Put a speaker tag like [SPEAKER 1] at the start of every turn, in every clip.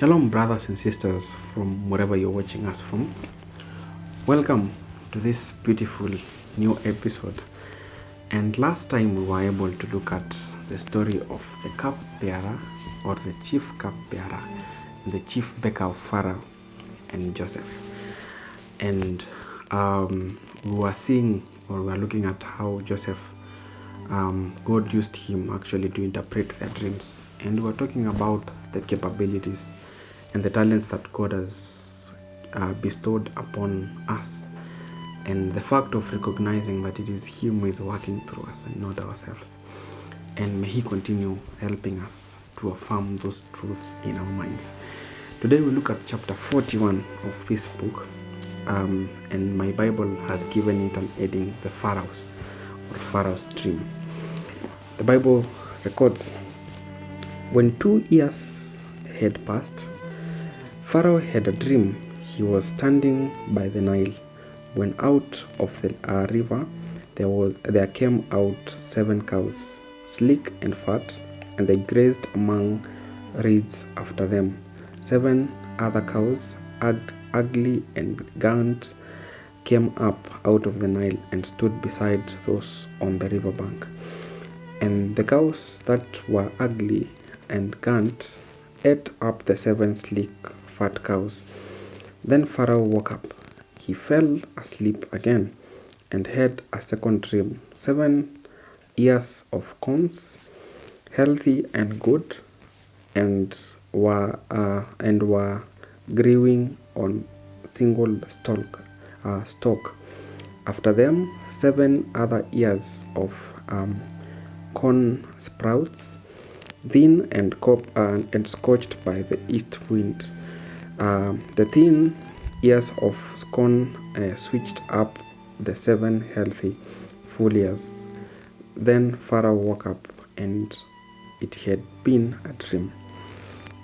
[SPEAKER 1] Shalom, brothers and sisters from wherever you're watching us from. Welcome to this beautiful new episode. And last time we were able to look at the story of the cupbearer or the chief cupbearer, the chief baker of Pharaoh and Joseph. And we were seeing, or we were looking at how Joseph, God used him actually to interpret their dreams. And we were talking about the capabilities and the talents that God has bestowed upon us, and the fact of recognizing that it is Him who is working through us and not ourselves. And may He continue helping us to affirm those truths in our minds. Today we look at chapter 41 of this book, and my Bible has given it an heading, the Pharaoh's dream. The Bible records, when 2 years had passed, Pharaoh had a dream. He was standing by the Nile, when out of the river there came out 7 cows, sleek and fat, and they grazed among reeds after them. 7 other cows, ugly and gaunt, came up out of the Nile and stood beside those on the river bank. And the cows that were ugly and gaunt ate up the 7 sleek fat cows. Then Pharaoh woke up. He fell asleep again and had a second dream. 7 ears of corns, healthy and good, and were growing on single stalk. After them, 7 other ears of corn sprouts, thin and scorched by the east wind. The thin ears of corn switched up the 7 healthy full ears. Then Pharaoh woke up, and it had been a dream.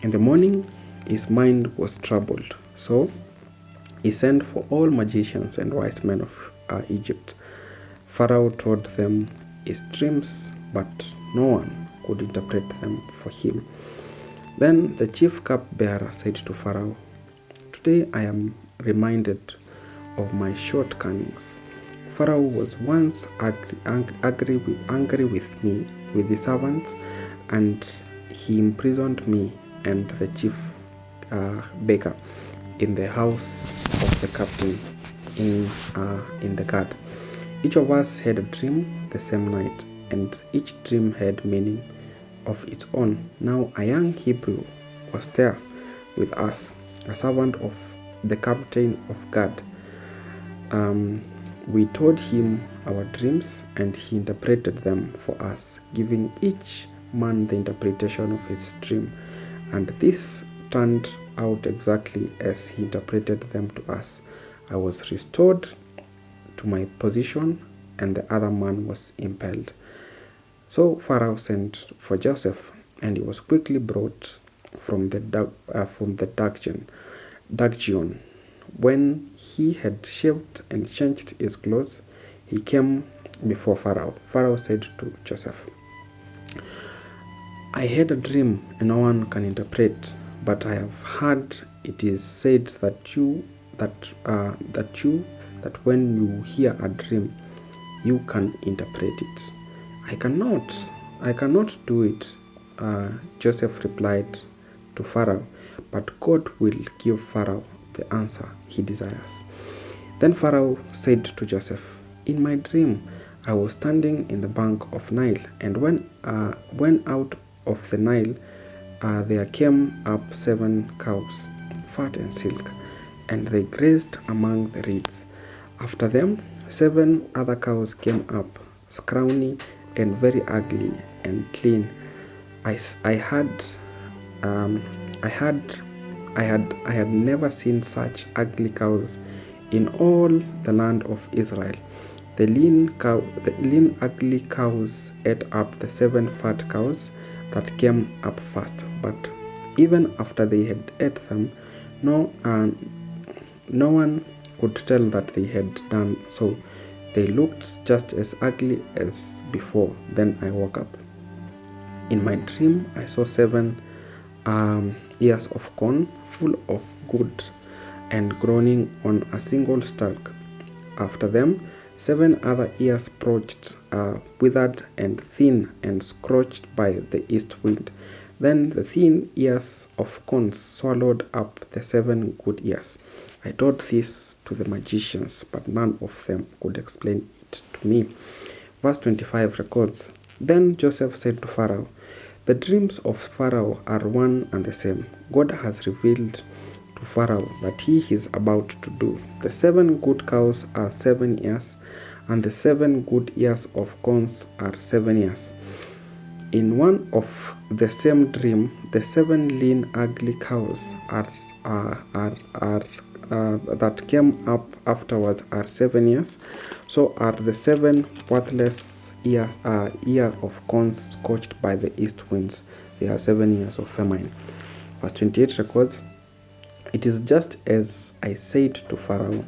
[SPEAKER 1] In the morning, his mind was troubled, so he sent for all magicians and wise men of Egypt. Pharaoh told them his dreams, but no one could interpret them for him. Then the chief cupbearer said to Pharaoh, "Today I am reminded of my shortcomings. Pharaoh was once angry with me, with the servants, and he imprisoned me and the chief baker in the house of the captain in the guard. Each of us had a dream the same night, and each dream had meaning of its own. Now a young Hebrew was there with us, a servant of the captain of guard. We told him our dreams, and he interpreted them for us, giving each man the interpretation of his dream. And this turned out exactly as he interpreted them to us. I was restored to my position, and the other man was impelled." So Pharaoh sent for Joseph, and he was quickly brought from the dungeon. When he had shaved and changed his clothes, he came before Pharaoh. Pharaoh said to Joseph, "I had a dream, and no one can interpret, but I have heard it is said that when you hear a dream, you can interpret it." I cannot do it," Joseph replied to Pharaoh, "but God will give Pharaoh the answer he desires." Then Pharaoh said to Joseph, "In my dream, I was standing in the bank of Nile, and when out of the Nile there came up 7 cows, fat and silk, and they grazed among the reeds. After them, 7 other cows came up, scrawny and very ugly and clean. I had never seen such ugly cows in all the land of Israel. The lean ugly cows ate up the 7 fat cows that came up first, but even after they had ate them, no one could tell that they had done so. They looked just as ugly as before. Then I woke up. In my dream, I saw 7 ears of corn, full of good and growing on a single stalk. After them, 7 other ears scorched, withered and thin and scorched by the east wind. Then the thin ears of corn swallowed up the 7 good ears. I taught this to the magicians, but none of them could explain it to me. Verse 25 records, Then Joseph said to Pharaoh, The dreams of Pharaoh are one and the same. God has revealed to Pharaoh that he is about to do. The 7 good cows are 7 years, and the 7 good ears of corn are 7 years. In one of the same dream, the 7 lean, ugly cows that came up afterwards are 7 years. So are the 7 worthless ear of corn scorched by the east winds. They are 7 years of famine. Verse 28 records, It is just as I said to Pharaoh.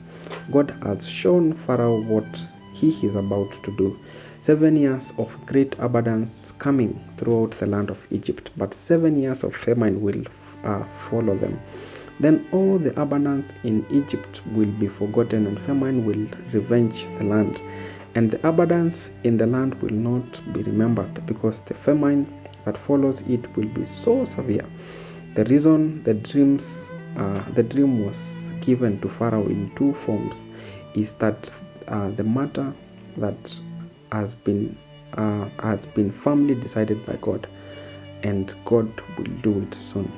[SPEAKER 1] God has shown Pharaoh what he is about to do. 7 years of great abundance coming throughout the land of Egypt, but 7 years of famine will follow them. Then all the abundance in Egypt will be forgotten, and famine will revenge the land. And the abundance in the land will not be remembered, because the famine that follows it will be so severe. The reason the dream was given to Pharaoh in 2 forms is that the matter that has been firmly decided by God, and God will do it soon.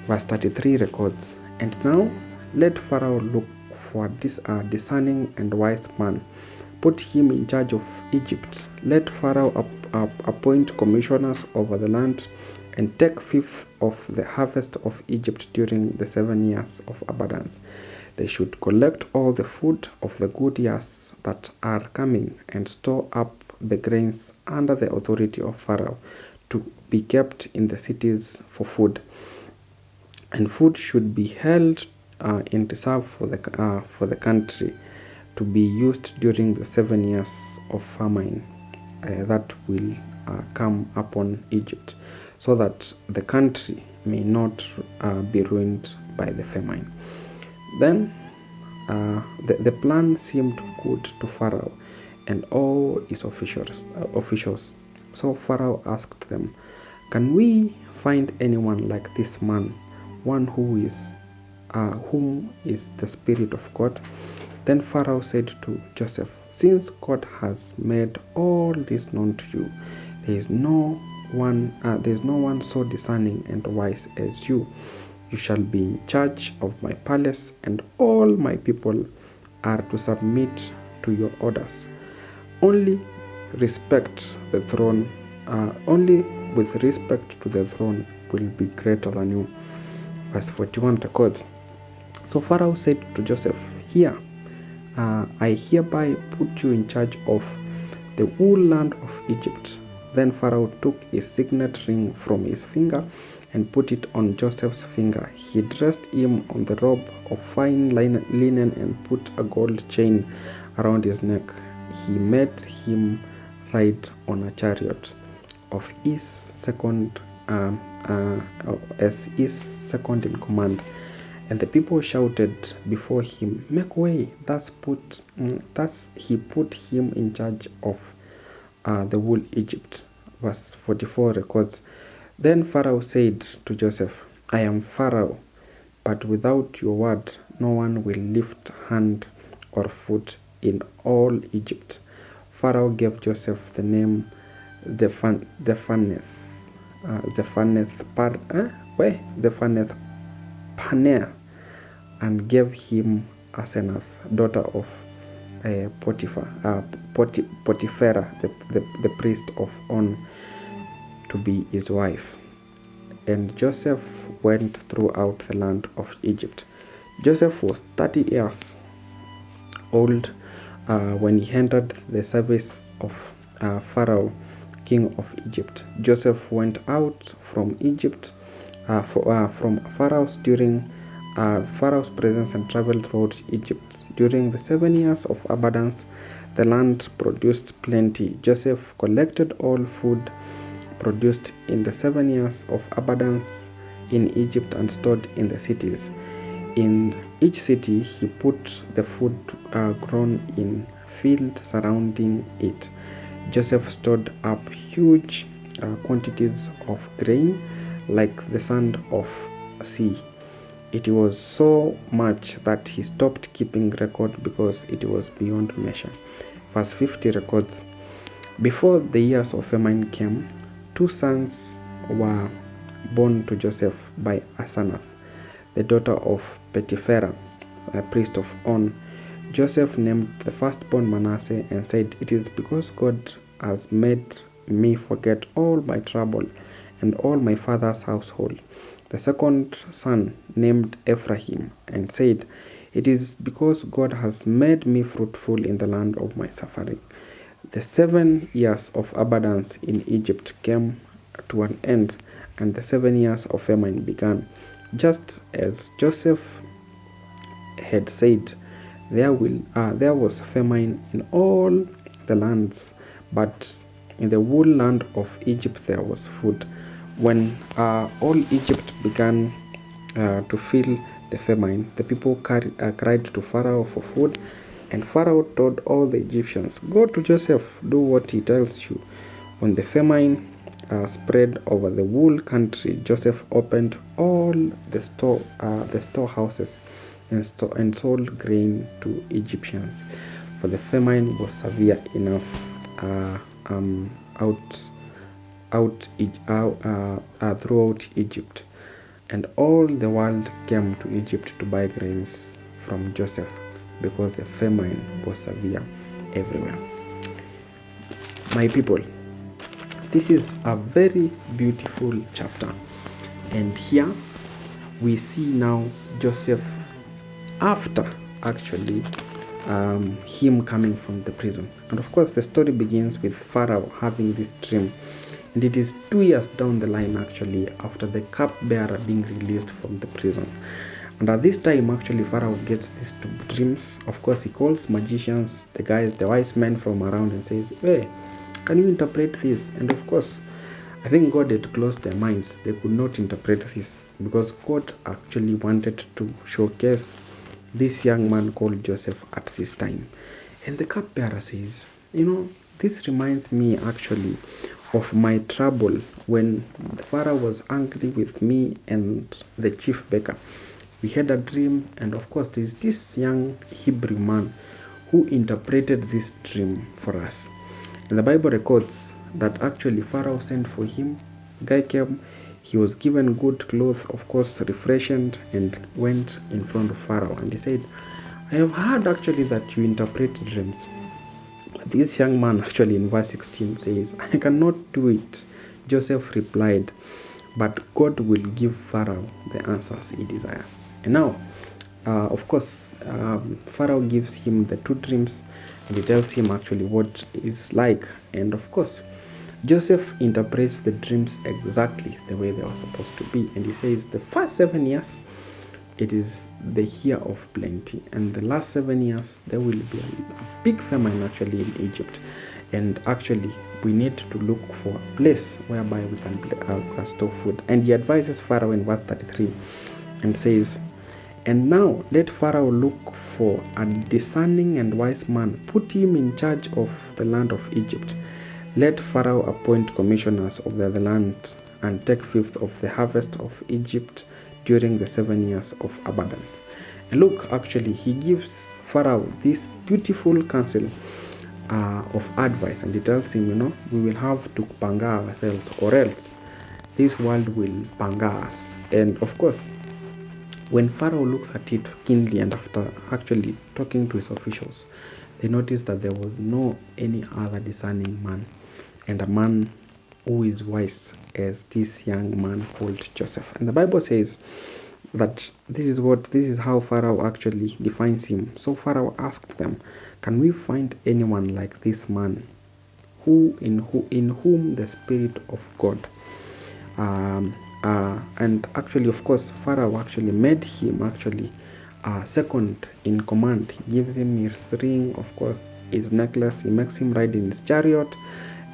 [SPEAKER 1] Verse 33 records, And now let Pharaoh look for this discerning and wise man. Put him in charge of Egypt. Let Pharaoh appoint commissioners over the land, and take 1/5 of the harvest of Egypt during the 7 years of abundance. They should collect all the food of the good years that are coming, and store up the grains under the authority of Pharaoh, to be kept in the cities for food. And food should be held in reserve for the country, to be used during the 7 years of famine that will come upon Egypt, so that the country may not be ruined by the famine. Then the plan seemed good to Pharaoh and all his officials. So Pharaoh asked them, Can we find anyone like this man, one whom is the Spirit of God? Then Pharaoh said to Joseph, Since God has made all this known to you, there is no one so discerning and wise as you. You shall be in charge of my palace, and all my people are to submit to your orders. Only with respect to the throne will be greater than you. Verse 41 records, So Pharaoh said to Joseph, Here, I hereby put you in charge of the whole land of Egypt. Then Pharaoh took his signet ring from his finger and put it on Joseph's finger. He dressed him on the robe of fine linen and put a gold chain around his neck. He made him ride on a chariot of his second as his second in command. And the people shouted before him, Make way! Thus he put him in charge of the whole Egypt. Verse 44 records, Then Pharaoh said to Joseph, I am Pharaoh, but without your word no one will lift hand or foot in all Egypt. Pharaoh gave Joseph the name Zephanath Paner, and gave him Asenath, daughter of Potiphera, the priest of On, to be his wife. And Joseph went throughout the land of Egypt. Joseph was 30 years old when he entered the service of Pharaoh, king of Egypt. Joseph went out from Egypt, from Pharaoh's presence, and traveled throughout Egypt. During the 7 years of abundance, the land produced plenty. Joseph collected all food produced in the 7 years of abundance in Egypt and stored in the cities. In each city he put the food grown in field surrounding it. Joseph stored up huge quantities of grain like the sand of sea. It was so much that he stopped keeping record because it was beyond measure. Verse 50 records, before the years of famine came, 2 sons were born to Joseph by Asenath, the daughter of Pharaoh, a priest of On. Joseph named the firstborn Manasseh and said, it is because God has made me forget all my trouble and all my father's household. The second son named Ephraim and said, it is because God has made me fruitful in the land of my suffering. The 7 years of abundance in Egypt came to an end, and the 7 years of famine began. Just as Joseph had said, there was famine in all the lands, but in the whole land of Egypt there was food. When all Egypt began to feel the famine, the people cried to Pharaoh for food, and Pharaoh told all the Egyptians, go to Joseph, do what he tells you. When the famine spread over the whole country, Joseph opened all the storehouses and sold grain to Egyptians, for the famine was severe enough throughout Egypt, and all the world came to Egypt to buy grains from Joseph because the famine was severe everywhere. My people, this is a very beautiful chapter, and here we see now Joseph after actually him coming from the prison. And of course the story begins with Pharaoh having this dream, and it is 2 years down the line actually after the cupbearer being released from the prison. And at this time actually Pharaoh gets these 2 dreams. Of course he calls magicians, the wise men from around, and says, hey, can you interpret this? And of course I think God had closed their minds. They could not interpret this because God actually wanted to showcase this young man called Joseph at this time. And the cupbearer says, this reminds me actually of my trouble when the Pharaoh was angry with me and the chief baker. We had a dream, and of course there's this young Hebrew man who interpreted this dream for us. And the Bible records that actually Pharaoh sent for him. Guy came, he was given good clothes, of course refreshed, and went in front of Pharaoh, and he said, I have heard actually that you interpret dreams. This young man actually in verse 16 says, I cannot do it. Joseph replied, but God will give Pharaoh the answers he desires. And now, of course, Pharaoh gives him the 2 dreams, and he tells him actually what it's like. And of course, Joseph interprets the dreams exactly the way they were supposed to be. And he says the first 7 years, it is the year of plenty. And the last 7 years, there will be a big famine actually in Egypt. And actually, we need to look for a place whereby we can store food. And he advises Pharaoh in verse 33 and says, and now let Pharaoh look for a discerning and wise man, put him in charge of the land of Egypt. Let Pharaoh appoint commissioners of the land and take 1/5 of the harvest of Egypt during the 7 years of abundance. And look, actually, he gives Pharaoh this beautiful counsel of advice, and he tells him, we will have to panga ourselves, or else this world will panga us. And of course, when Pharaoh looks at it keenly, and after actually talking to his officials, they noticed that there was no any other discerning man, and a man who is wise as this young man called Joseph. And the Bible says that this is how Pharaoh actually defines him. So Pharaoh asked them, can we find anyone like this man in whom the Spirit of God and actually, of course, Pharaoh actually made him actually second in command. He gives him his ring, of course, his necklace. He makes him ride in his chariot,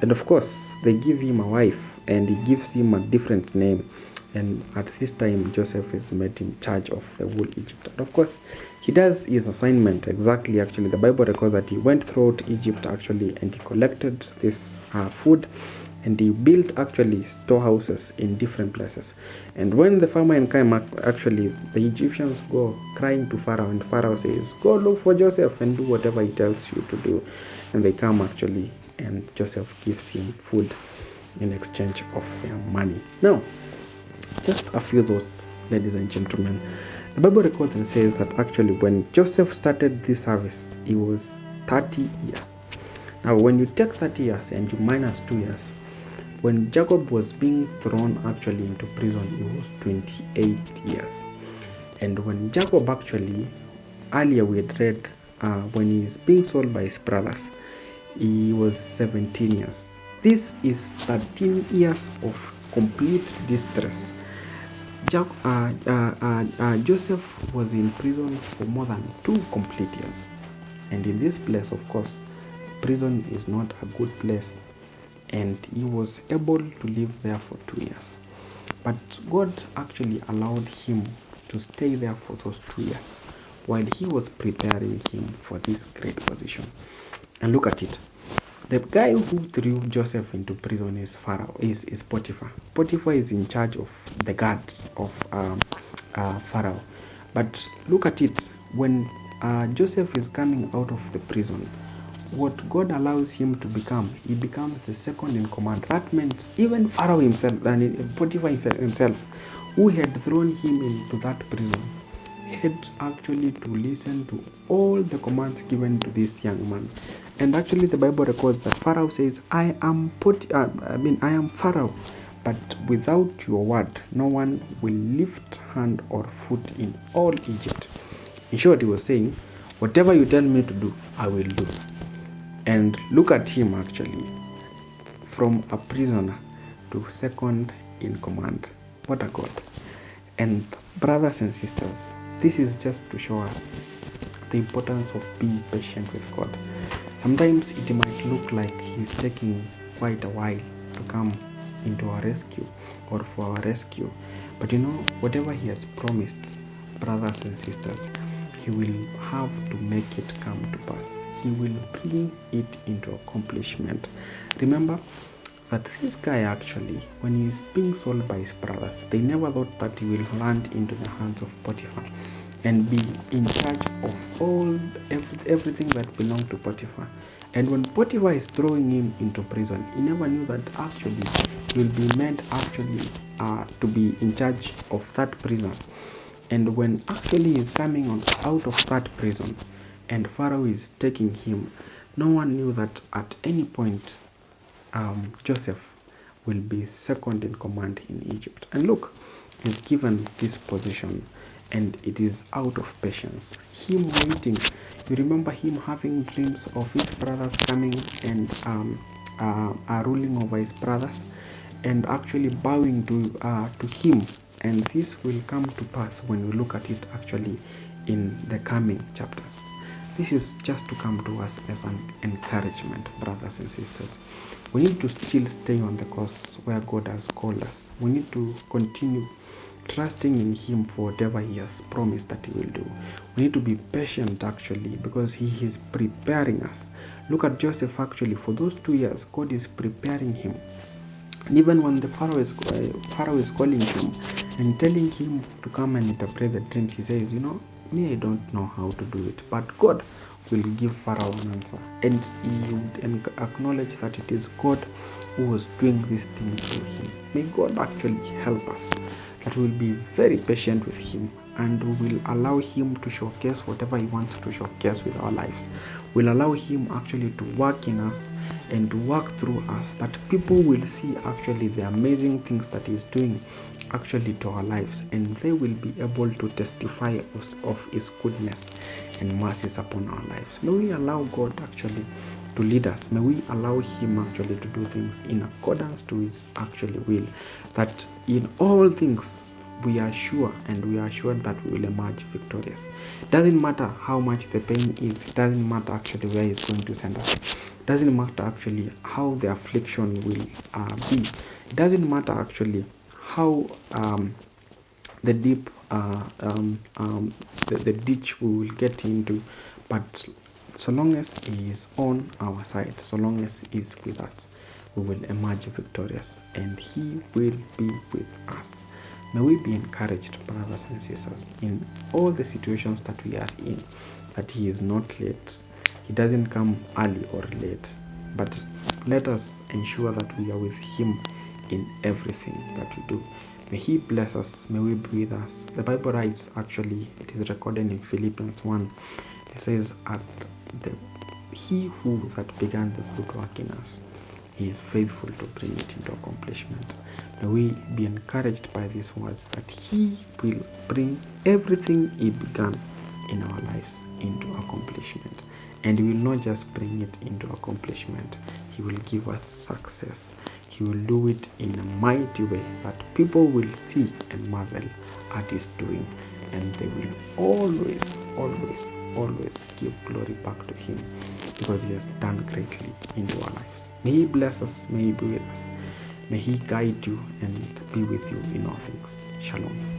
[SPEAKER 1] and of course, they give him a wife, and he gives him a different name. And at this time, Joseph is made in charge of the whole Egypt. And of course, he does his assignment exactly. Actually, the Bible records that he went throughout Egypt actually, and he collected this food, and he built actually storehouses in different places. And when the famine came, actually, the Egyptians go crying to Pharaoh, and Pharaoh says, "Go look for Joseph and do whatever he tells you to do." And they come actually, and Joseph gives him food in exchange of their money. Now, just a few thoughts, ladies and gentlemen. The Bible records and says that actually when Joseph started this service, he was 30 years. Now, when you take 30 years and you minus 2 years, when Jacob was being thrown actually into prison, he was 28 years. And when Jacob actually, earlier we had read, when he is being sold by his brothers, he was 17 years. This is 13 years of complete distress. Joseph was in prison for more than 2 complete years. And in this place, of course, prison is not a good place. And he was able to live there for 2 years. But God actually allowed him to stay there for those 2 years while he was preparing him for this great position. And look at it. The guy who threw Joseph into prison is Pharaoh, is Potiphar. Potiphar is in charge of the guards of Pharaoh. But look at it, when Joseph is coming out of the prison, what God allows him to become, he becomes the second in command. That meant even Pharaoh himself, and Potiphar himself, who had thrown him into that prison, had actually to listen to all the commands given to this young man. And actually the Bible records that Pharaoh says, I am Pharaoh, but without your word, no one will lift hand or foot in all Egypt. In short, he was saying, whatever you tell me to do, I will do. And look at him actually, from a prisoner to second in command. What a God. And brothers and sisters, this is just to show us the importance of being patient with God. Sometimes it might look like he's taking quite a while to come into our rescue or for our rescue. But whatever he has promised, brothers and sisters, he will have to make it come to pass. He will bring it into accomplishment. Remember that this guy actually, when he is being sold by his brothers, they never thought that he will land into the hands of Potiphar and be in charge of everything that belonged to Potiphar. And when Potiphar is throwing him into prison, he never knew that actually he will be made actually to be in charge of that prison. And when actually he is coming out of that prison and Pharaoh is taking him, no one knew that at any point Joseph will be second in command in Egypt. And look, he's given this position, and it is out of patience. Him waiting. You remember him having dreams of his brothers coming and ruling over his brothers, and actually bowing to him. And this will come to pass when we look at it actually in the coming chapters. This is just to come to us as an encouragement, brothers and sisters. We need to still stay on the course where God has called us. We need to continue trusting in him for whatever he has promised that he will do. We need to be patient actually, because he is preparing us. Look at Joseph actually. For those 2 years, God is preparing him. And even when the Pharaoh is calling him and telling him to come and interpret the dreams, he says, me, I don't know how to do it, but God will give Pharaoh an answer. And he would acknowledge that it is God who was doing this thing through him. May God actually help us, that we will be very patient with him, and we will allow him to showcase whatever he wants to showcase with our lives. We'll allow him actually to work in us and to work through us, that people will see actually the amazing things that he's doing actually to our lives, and they will be able to testify of his goodness and mercies upon our lives. May we allow God actually to lead us. May we allow him actually to do things in accordance to his actually will, that in all things we are sure, and we are sure that we will emerge victorious. It doesn't matter how much the pain is. It doesn't matter actually where he's going to send us. It doesn't matter actually how the affliction will be. It doesn't matter actually how the deep the ditch we will get into, but so long as he is on our side, so long as he is with us, we will emerge victorious, and he will be with us. May we be encouraged, brothers and sisters, in all the situations that we are in, that he is not late. He doesn't come early or late, but let us ensure that we are with him in everything that we do. May he bless us. May we be with us. The Bible writes, actually, it is recorded in Philippians 1. It says, he who that began the good work in us, he is faithful to bring it into accomplishment. May we be encouraged by these words that he will bring everything he began in our lives into accomplishment. And he will not just bring it into accomplishment, he will give us success. He will do it in a mighty way that people will see and marvel at his doing, and they will always, always, always give glory back to him, because he has done greatly into our lives. May he bless us, may he be with us, may he guide you and be with you in all things. Shalom.